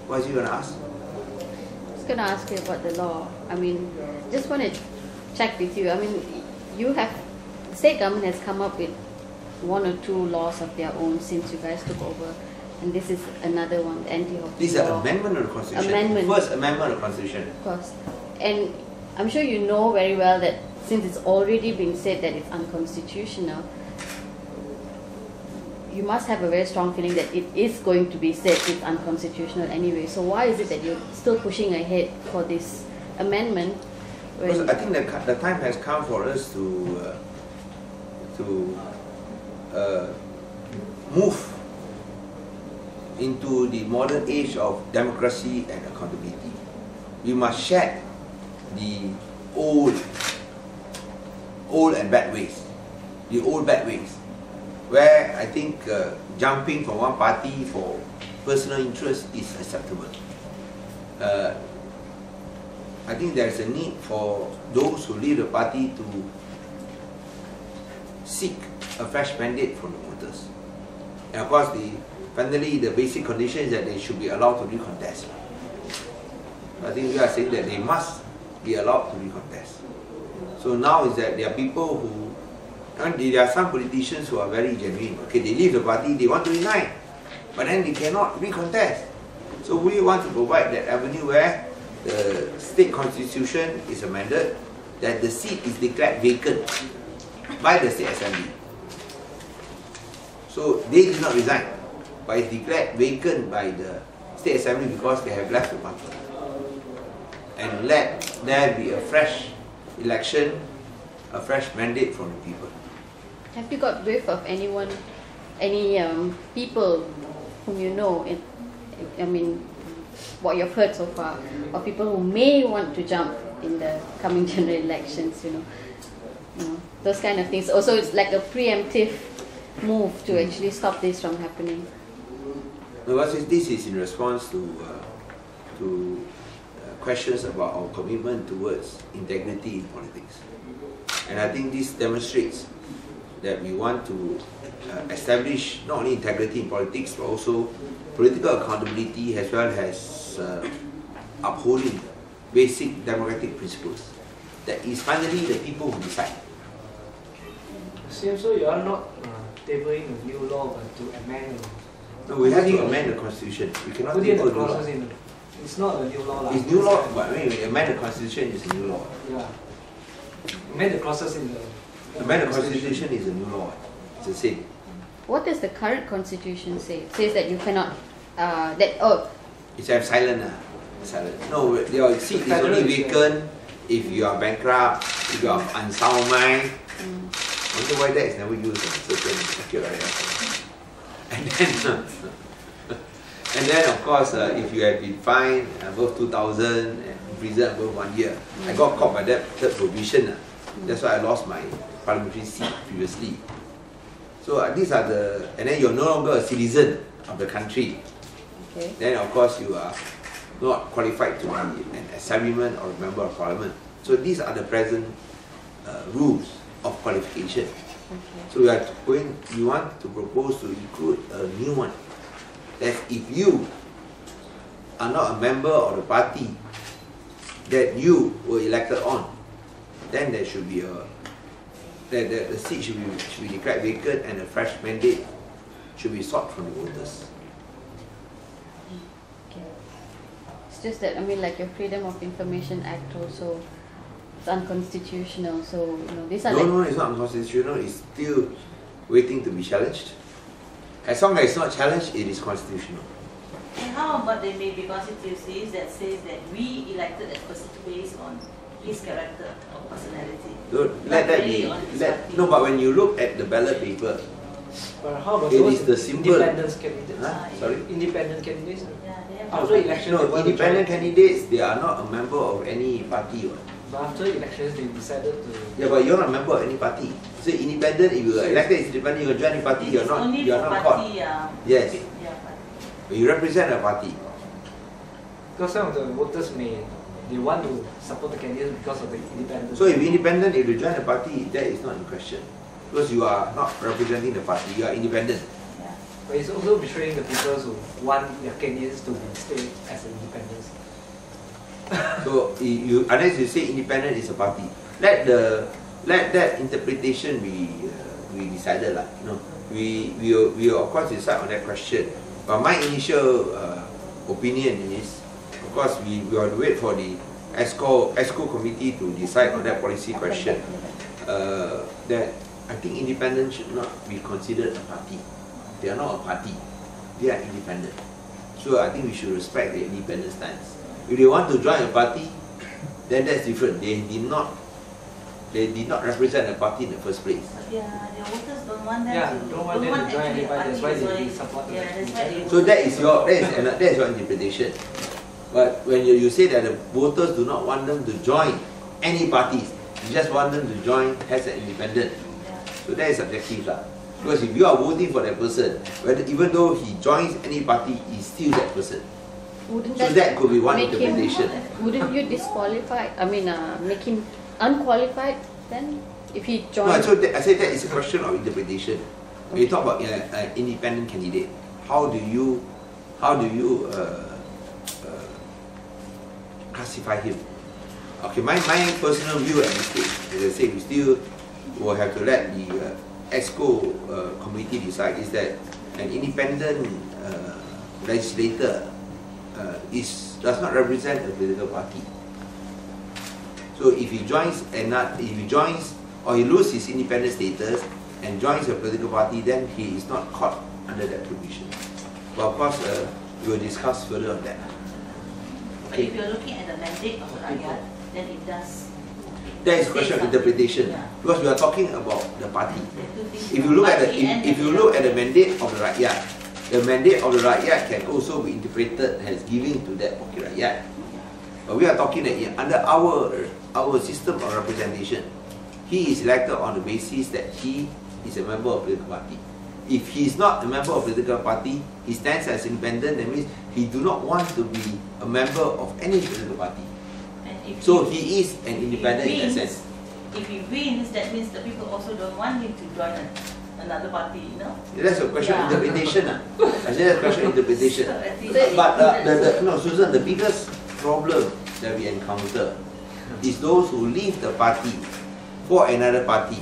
What is you going to ask? I was going to ask you about the law. I mean, just want to check with you. I mean, the state government has come up with 1 or 2 laws of their own since you guys took over. And this is another one, the anti-hockey This is an law. amendment of the Constitution. Amendment. First amendment of the Constitution. Of course. And I'm sure you know very well that since it's already been said that it's unconstitutional, you must have a very strong feeling that it is going to be said it's unconstitutional anyway. So why is it that you're still pushing ahead for this amendment? Because I think the time has come for us to move into the modern age of democracy and accountability. We must shed the old and bad ways, where I think jumping from one party for personal interest is acceptable. I think there is a need for those who lead the party to seek a fresh mandate from the voters. And of course, finally, the basic condition is that they should be allowed to recontest. I think we are saying that they must be allowed to recontest. So now is that there are people who, and there are some politicians who are very genuine. Okay, they leave the party, they want to resign, but then they cannot recontest. So we want to provide that avenue where the state constitution is amended, that the seat is declared vacant by the state assembly. So they did not resign, but it's declared vacant by the state assembly because they have left the party. And let there be a fresh election, a fresh mandate from the people. Have you got whiff of anyone, any people whom you know, I mean, what you've heard so far, or people who may want to jump in the coming general elections, you know, those kind of things. Also, it's like a preemptive move to actually stop this from happening. Because this is in response to questions about our commitment towards integrity in politics. And I think this demonstrates that we want to establish not only integrity in politics, but also political accountability, as well as upholding basic democratic principles. That is finally the people who decide. So you are not tabling a new law, but to amend. No, we have to amend the constitution. We cannot table a new law. It's not a new law. It's new law, but when we amend the constitution, it's a new law. Yeah. Amend the clauses in the. Amend the constitution is a new law. It's the same. What does the current constitution say? It says that you cannot, It's silent. Silent. No, your seat is only vacant if you are bankrupt, if you are of unsound mind. I wonder why that is never used in certain accurate. And then of course, if you have been fined above 2,000 and imprisoned above 1 year, I got caught by that third provision. That's why I lost my parliamentary seat previously. So these are and then you're no longer a citizen of the country. Okay. Then of course you are not qualified to be an assemblyman or a member of parliament. So these are the present rules of qualification. Okay. So we want to propose to include a new one. That if you are not a member of the party that you were elected on, then there should be the seat should be declared vacant and a fresh mandate should be sought from the voters. Okay. It's just that, I mean, like your Freedom of Information Act also, it's unconstitutional. So, these are No, it's not unconstitutional. It's still waiting to be challenged. As long as it's not challenged, it is constitutional. And how about there may be constituencies that says that we elected a person based on his character or personality? Let that be. But when you look at the ballot paper, but how about it those is the symbol. independent candidates? Sorry? Independent candidates? Yeah, they have After election, No, independent candidates, they are not a member of any party. But after elections, they decided to. Yeah, but you're not a member of any party. So independent, if you are elected as independent, you join any party, you're not caught. Yes. But you represent a party. Because some of the voters they want to support the candidates because of the independence. So if independent, if you join a party, that is not in question. Because you are not representing the party, you are independent. Yeah. But it's also betraying the people who want their candidates to stay as independents. So unless you say independent is a party, let that interpretation be decided lah. You know, we will of course decide on that question. But my initial opinion is, of course, we will wait for the ESCO committee to decide on that policy question. That I think independent should not be considered a party. They are not a party. They are independent. So I think we should respect the independent stance. If they want to join a party, then that's different. They did not represent a party in the first place. Yeah, their voters don't want them to. Don't want them to join anybody. That's why they support them. Yeah, that's why they. So that is your interpretation. But when you say that the voters do not want them to join any parties, you just want them to join as an independent. So that is subjective lah. Because if you are voting for that person, even though he joins any party, he's still that person. Wouldn't So that could be one make interpretation. Wouldn't you disqualify? I mean, make him unqualified then if he No, joins? so I said that is a question of interpretation. When you talk about an independent candidate, how do you classify him? Okay, my personal view at this stage, as I say, we still will have to let the ESCO committee decide, is that an independent legislator does not represent a political party. So if he joins or he loses his independent status and joins a political party, then he is not caught under that provision. But of course, we will discuss further on that. But if you're looking at the mandate of the Rakyat, then it does. That is a question of interpretation, because we are talking about the party. If you look at the mandate of the Rakyat, the mandate of the Rakyat can also be interpreted as giving to that of the Rakyat. But we are talking that under our system of representation, he is elected on the basis that he is a member of a political party. If he is not a member of a political party, he stands as independent. That means he do not want to be a member of any political party. So he is an independent in a sense. If he wins, that means the people also don't want him to join another party, you know? That's a question of interpretation. I say that's a question of interpretation. But no, Susan, the biggest problem that we encounter is those who leave the party for another party,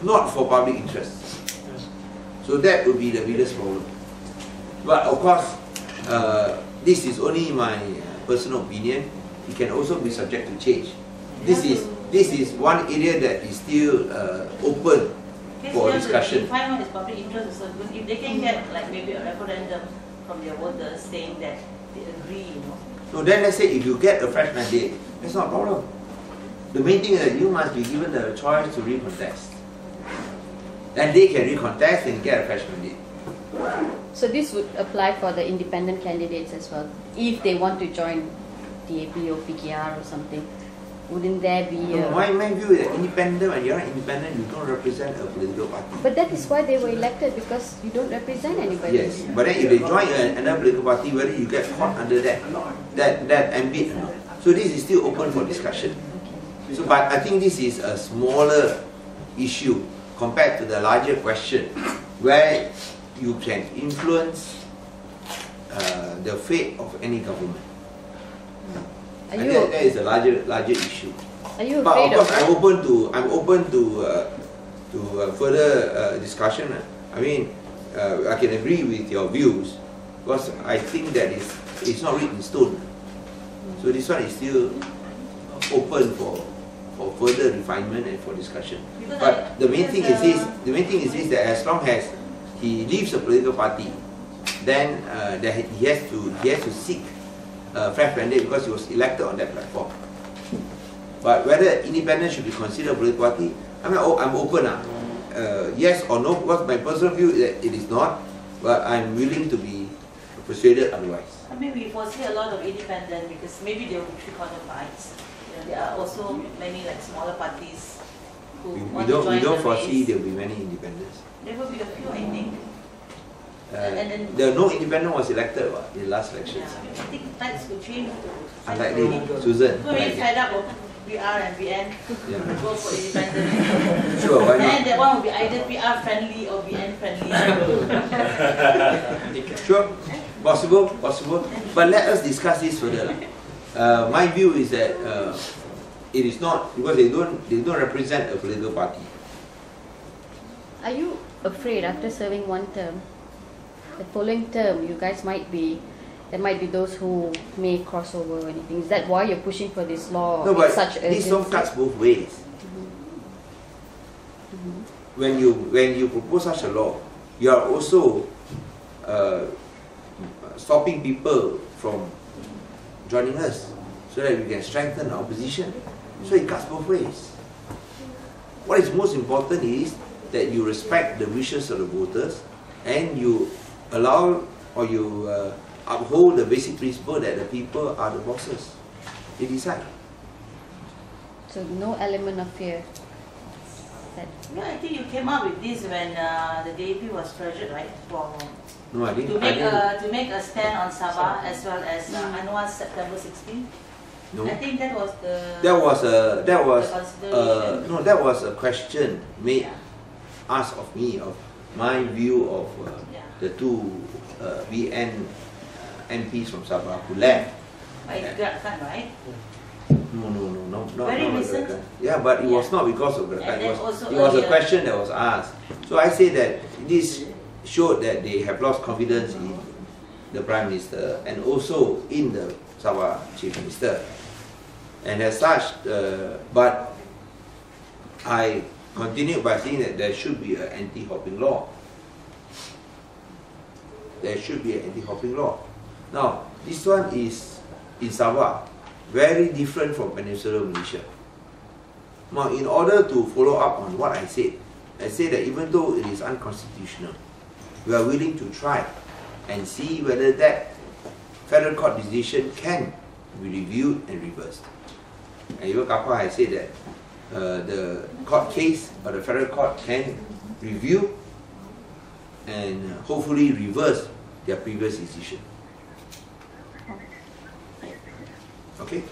not for public interest. So that would be the biggest problem. But of course, this is only my personal opinion. It can also be subject to change. This is one area that is still open for discussion. If one is public interest is so good, if they can get like maybe a referendum from their voters saying that they agree, you know. So then let's say if you get a fresh mandate, that's not a problem. The main thing is that you must be given the choice to recontest. Then they can recontest and get a fresh mandate. So this would apply for the independent candidates as well, if they want to join DAP or PKR or something. Wouldn't there be a... My view is that independent, when you're independent, you don't represent a political party. But that is why they were elected, because you don't represent anybody. Yes, but then if they join another political party, whether you get caught under that ambit or not. So this is still open for discussion. So, but I think this is a smaller issue compared to the larger question, where you can influence the fate of any government. And that is a larger issue. Are you but afraid of course, of I'm open to further discussion. I mean, I can agree with your views, because I think that it's not written in stone. So this one is still open for further refinement and for discussion. But the main thing is this: that as long as he leaves a political party, then that he has to seek fresh mandate, because he was elected on that platform. But whether independent should be considered a political party, I'm open. Yes or no, because my personal view is that it is not, but I'm willing to be persuaded otherwise. I mean, we foresee a lot of independent, because maybe there will be three-quarter fights. There are also many like smaller parties who want to join we don't the foresee race. there will be many independents. There will be a few, I think. No independent was elected in the last elections. Yeah, I think tides could change. Unlikely, Susan. We're really fed up of PR and BN Yeah. go for independent. Sure, why Then not? that one will be either PR friendly or BN friendly. Sure, possible. But let us discuss this further. My view is that it is not, because they don't represent a political party. Are you afraid after serving one term, the following term you guys there might be those who may cross over or anything? Is that why you're pushing for this law? No, in but such this law urgency? cuts both ways. When you propose such a law, you are also stopping people from joining us, so that we can strengthen our position. So it cuts both ways. What is most important is that you respect the wishes of the voters, and you allow, or you uphold the basic principle that the people are the bosses. They decide. So no element of fear. That No, I think you came up with this when the DAP was pressured, right? For No, I didn't. to make a stand on Sabah as well as Anwar's September 16. No. I think that was the That was consideration. no, that was a question made, asked of me, of my view of the two VN MPs from Sabah who left. By Gerakan, right? No, not Very not recent. Gerakan. Yeah, but it was not because of Gerakan. And It then also was a earlier. question that was asked. So I say that this showed that they have lost confidence in the Prime Minister and also in the Sabah Chief Minister. And as such, but I continued by saying that there should be an anti-hopping law. There should be an anti-hopping law. Now, this one is in Sabah, very different from Peninsular Malaysia. Now, in order to follow up on what I said that even though it is unconstitutional, we are willing to try and see whether that federal court decision can be reviewed and reversed. And even Kappa has said that the court case or the federal court can review and hopefully reverse their previous decision. Okay?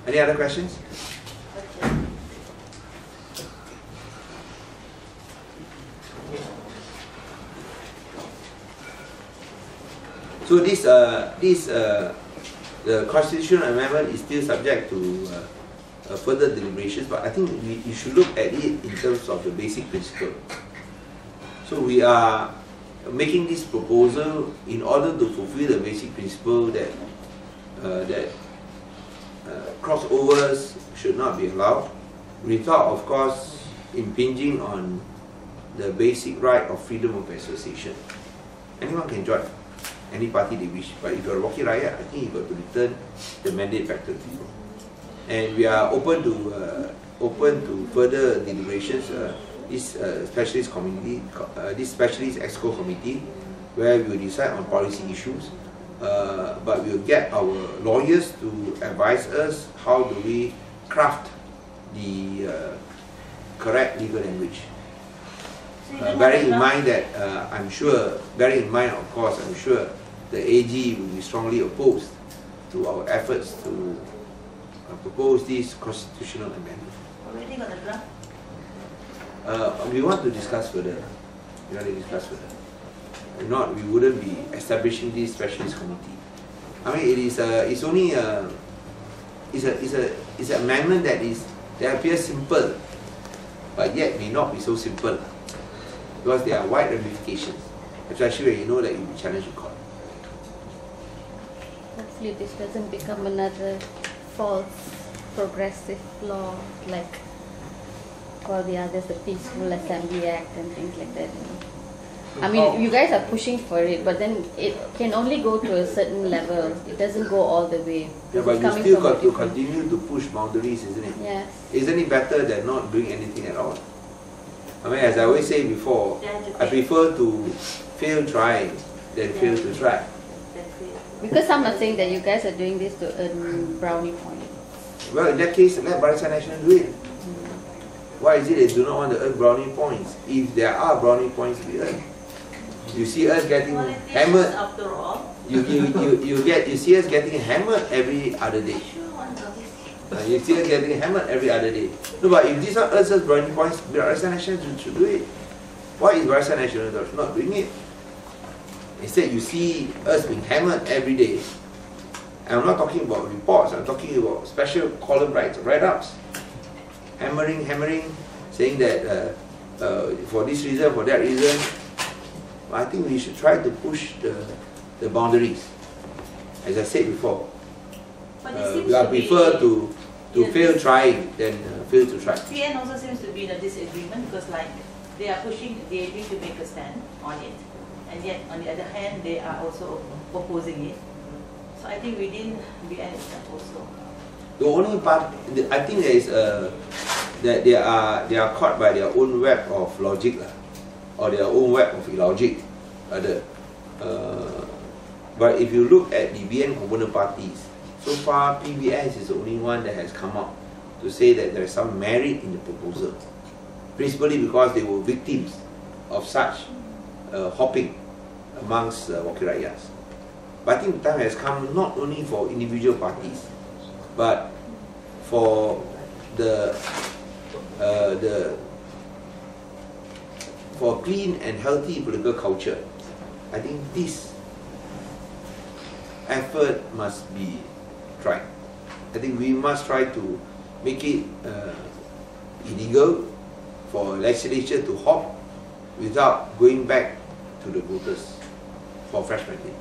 Any other questions? So the constitutional amendment is still subject to further deliberations, but I think you should look at it in terms of the basic principle. So we are making this proposal in order to fulfill the basic principle that crossovers should not be allowed, without, of course, impinging on the basic right of freedom of association. Anyone can join any party they wish, but if you're a Rocky Riot, I think you've got to return the mandate back to the people. And we are open to further deliberations. This specialist committee, this specialist EXCO committee, where we will decide on policy issues, but we will get our lawyers to advise us how do we craft the correct legal language. Bearing in mind that bearing in mind, of course, I'm sure the AG will be strongly opposed to our efforts to propose this constitutional amendment. Already got the draft? We want to discuss further. If not, we wouldn't be establishing this specialist committee. I mean, it's only it's an amendment that appears simple, but yet may not be so simple, because there are wide ramifications, especially when you know that you'll be challenged in court. hopefully this doesn't become another false progressive law like all the others, the Peaceful Assembly Act and things like that. I mean, you guys are pushing for it, but then it can only go to a certain level. It doesn't go all the way. Yeah, but you still got to continue to push boundaries, isn't it? Yes. Isn't it better than not doing anything at all? I mean, as I always say before, I prefer to fail trying than fail to try. Because some are saying that you guys are doing this to earn brownie points. Well, in that case, let Barisan Nasional do it. Why is it they do not want to earn brownie points if there are brownie points to be earned? You see us getting Politicians, hammered. after all. You see us getting hammered every other day. You see us getting hammered every other day. No, but if these are us as brownie points, Barisan Nasional should do it. Why is Barisan Nasional not doing it? Instead, you see us being hammered every day. And I'm not talking about reports, I'm talking about special column write-ups. Hammering, saying that for this reason, for that reason. I think we should try to push the boundaries. As I said before, we prefer to fail trying than fail to try. PN also seems to be in a disagreement because like they are pushing the DAB to make a stand on it, and yet on the other hand they are also opposing it. So I think within BN is also. The only part I think there is that they are caught by their own web of logic or their own web of illogic. But if you look at the BN component parties, so far PBS is the only one that has come up to say that there is some merit in the proposal, principally because they were victims of such hopping amongst Wakil Rakyats. But I think the time has come not only for individual parties, but for for clean and healthy political culture. I think this effort must be tried. I think we must try to make it illegal for legislature to hop without going back to the voters for fresh mandate.